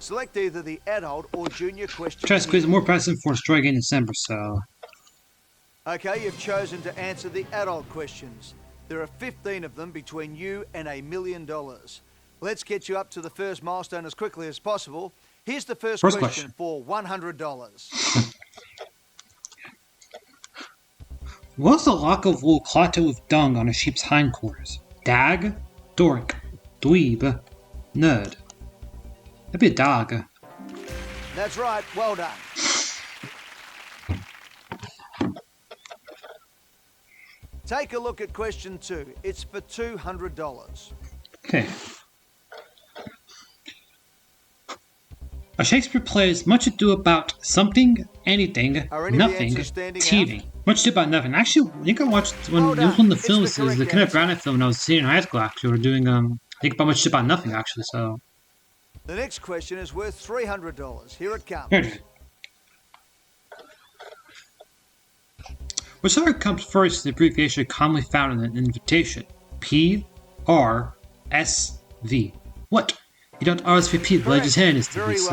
Select either the adult or junior question. Try to squeeze more present for Destroy again in December, so... Okay, you've chosen to answer the adult questions. There are 15 of them between you and $1 million. Let's get you up to the first milestone as quickly as possible. Here's the first question for $100. What's the lock of wool clotted with dung on a sheep's hindquarters? Dag, dork, dweeb, nerd. That'd be a dog. That's right, well done. Take a look at question 2. It's for $200. Okay. A Shakespeare play is much ado about something, anything, nothing, teething. Much ado about nothing. Actually, I think I watched one of the films, is the Kenneth Branagh film when I was senior in high school, actually. We were doing, I think about much ado about nothing, actually, so. The next question is worth $300. Here it comes. Here. Whichever comes first is the abbreviation commonly found in an invitation. PRSV. What? You don't RSVP, the Legends Hand is to be, so...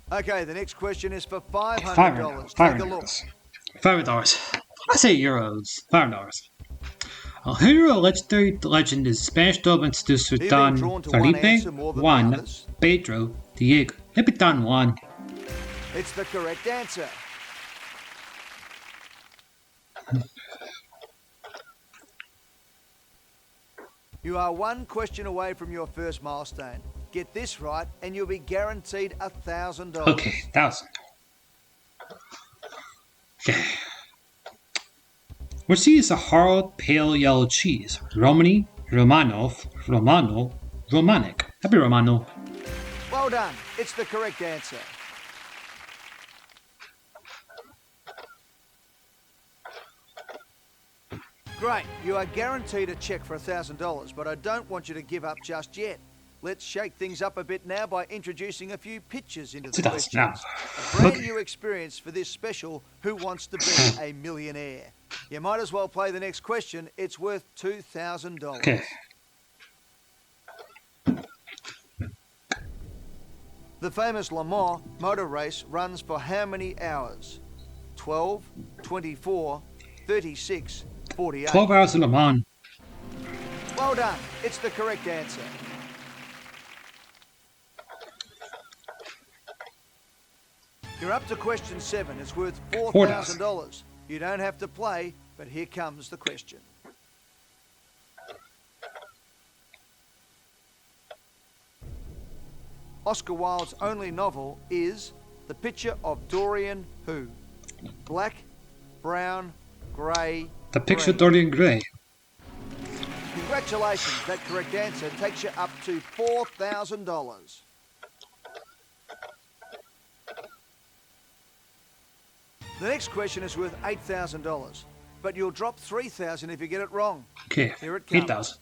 Well okay, the next question is for $500. Take a look. $500. I say euros. $500. El hero legendary legend is Spanish dub introduced with Don Felipe, Juan, Pedro, Diego. Maybe Don Juan. It's the correct answer. You are one question away from your first milestone. Get this right and you'll be guaranteed $1,000. Okay, 1,000. Okay. Which is a hard, pale yellow cheese? Romani, Romanov, Romano, Romanic. That'd be Romano. Well done. It's the correct answer. Great. You are guaranteed a check for $1,000, but I don't want you to give up just yet. Let's shake things up a bit now by introducing a few pictures into the questions. A brand new experience for this special Who Wants to Be a Millionaire. You might as well play the next question. It's worth $2,000. Okay. The famous Le Mans motor race runs for how many hours? 12, 24, 36, 48. 12 hours in Le Mans. Well done. It's the correct answer. You're up to question 7. It's worth $4,000. You don't have to play, but here comes the question. Oscar Wilde's only novel is The Picture of Dorian who? Black, brown, grey, The Picture of Dorian Gray. Congratulations, that correct answer takes you up to $4,000. The next question is worth $8,000, but you'll drop $3,000 if you get it wrong. Okay, here it comes. 8,000.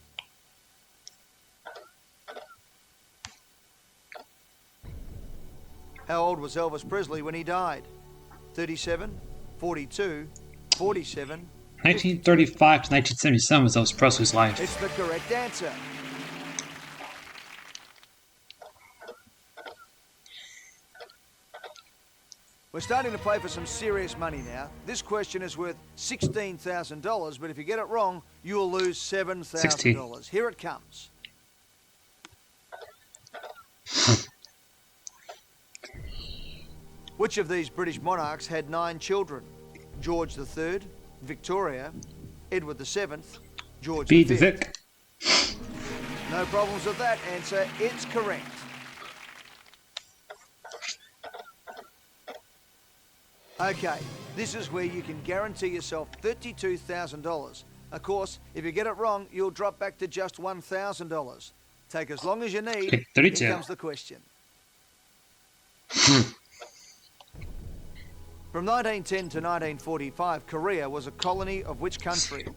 How old was Elvis Presley when he died? 37, 42, 47... 1935 to 1977 was Elvis Presley's life. It's the correct answer. We're starting to play for some serious money now. This question is worth $16,000, but if you get it wrong, you'll lose $7,000. Here it comes. Which of these British monarchs had 9 children? George III, Victoria, Edward VII, George V. Vic. No problems with that answer. It's correct. Okay, this is where you can guarantee yourself $32,000. Of course, if you get it wrong, you'll drop back to just $1,000. Take as long as you need. Okay, 32. Here comes the question. From 1910 to 1945, Korea was a colony of which country?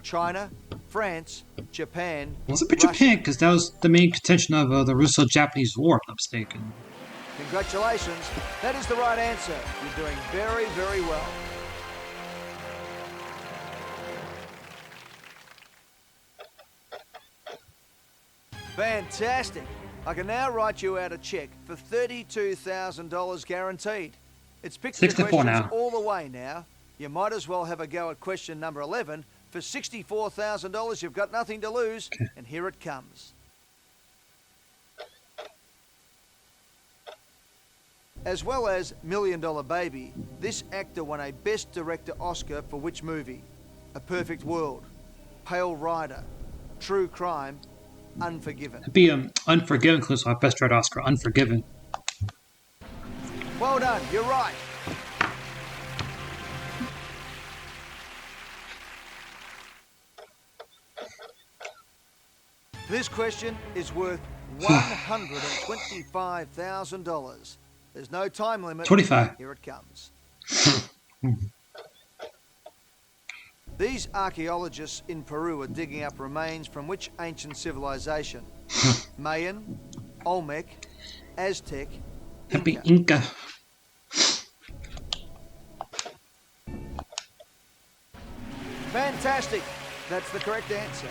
China, France, Japan, Was it Japan? Because that was the main contention of the Russo-Japanese War, if I'm not mistaken. Congratulations. That is the right answer. You're doing very, very well. Fantastic. I can now write you out a check for $32,000 guaranteed. It's picture questions now. all the way now. You might as well have a go at question number 11. For $64,000, you've got nothing to lose, and here it comes. As well as Million Dollar Baby, this actor won a Best Director Oscar for which movie? A Perfect World, Pale Rider, True Crime, Unforgiven. It'd be Unforgiven, close to our Best Director Oscar, Unforgiven. Well done, you're right. This question is worth $125,000. There's no time limit. 25. Here it comes. These archaeologists in Peru are digging up remains from which ancient civilization? Mayan, Olmec, Aztec, Happy Inca. Fantastic. That's the correct answer.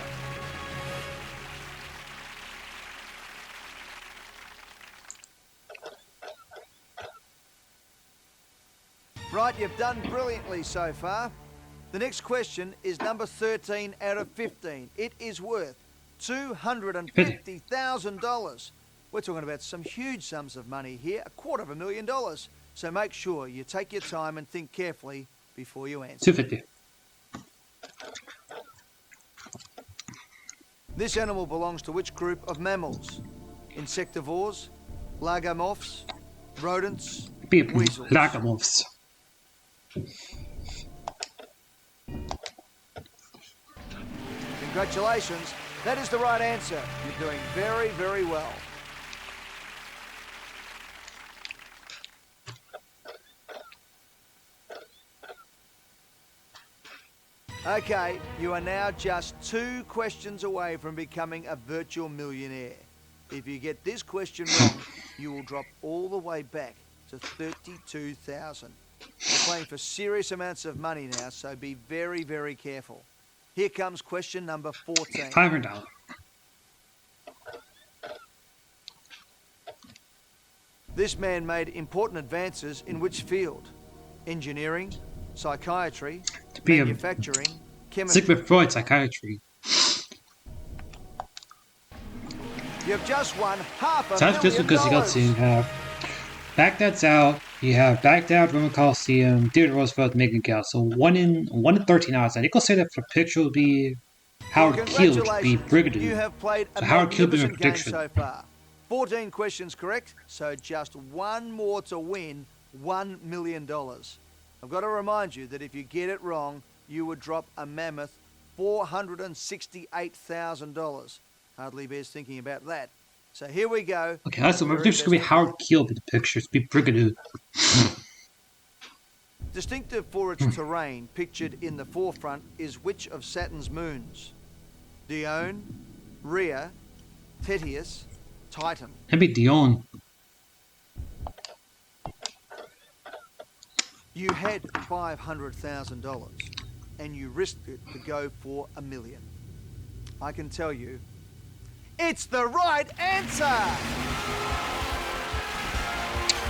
Right, you've done brilliantly so far. The next question is number 13 out of 15. It is worth $250,000. We're talking about some huge sums of money here, $250,000. So make sure you take your time and think carefully before you answer. 250. This animal belongs to which group of mammals? Insectivores, lagomorphs, rodents, weasels. Lagomorphs. Congratulations, that is the right answer. You're doing very, very well. Okay, you are now just 2 questions away from becoming a virtual millionaire. If you get this question wrong, you will drop all the way back to $32,000. You're playing for serious amounts of money now, so be very, very careful. Here comes question number 14. $500. This man made important advances in which field? Engineering, psychiatry, manufacturing, chemistry. Sigmund Freud, psychiatry. You've just won $500,000. So that's just because you got to have Baghdad's out. You have Baghdad, Roman Coliseum, Theodore Roosevelt, Megan Gale. So 1 in 13 hours. I think I'll say that for picture will be Howard Keel to be Brigadier. You have played a Howard Keel being a magnificent game prediction. so far. 14 questions correct, so just one more to win $1 million. I've got to remind you that if you get it wrong, you would drop a mammoth $468,000. Hardly bears thinking about that. So here we go. Okay, that's the just going to be Howard Keel be the picture. It's be Brigadier. Distinctive for its terrain, pictured in the forefront, is which of Saturn's moons? Dione, Rhea, Tetius, Titan. That'd be Dion. You had $500,000 and you risked it to go for $1 million. I can tell you, it's the right answer!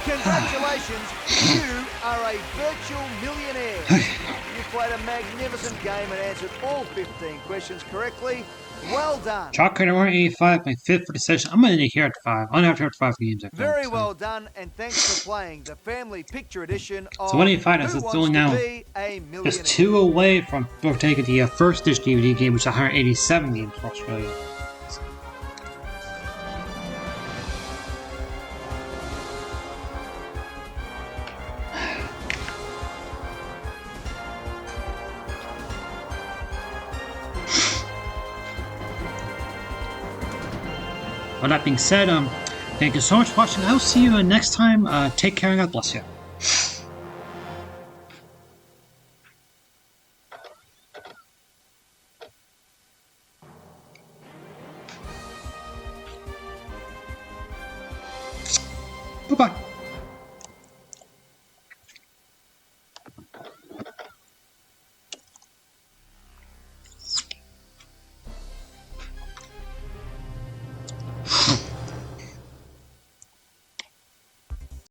Congratulations, you are a virtual millionaire. You played a magnificent game and answered all 15 questions correctly. Well done. Chalk credit 185, my 5th for the session. I'm going to hear at 5. I'm going to have to hear at 5 games. I Very so. well done, and thanks for playing the family picture edition of So 185, that's Who only Wants now to Be a Millionaire? just 2 away from overtaking the first Dish DVD game, which is 187 games for Australia. With that being said, thank you so much for watching. I'll see you next time. Take care and God bless you.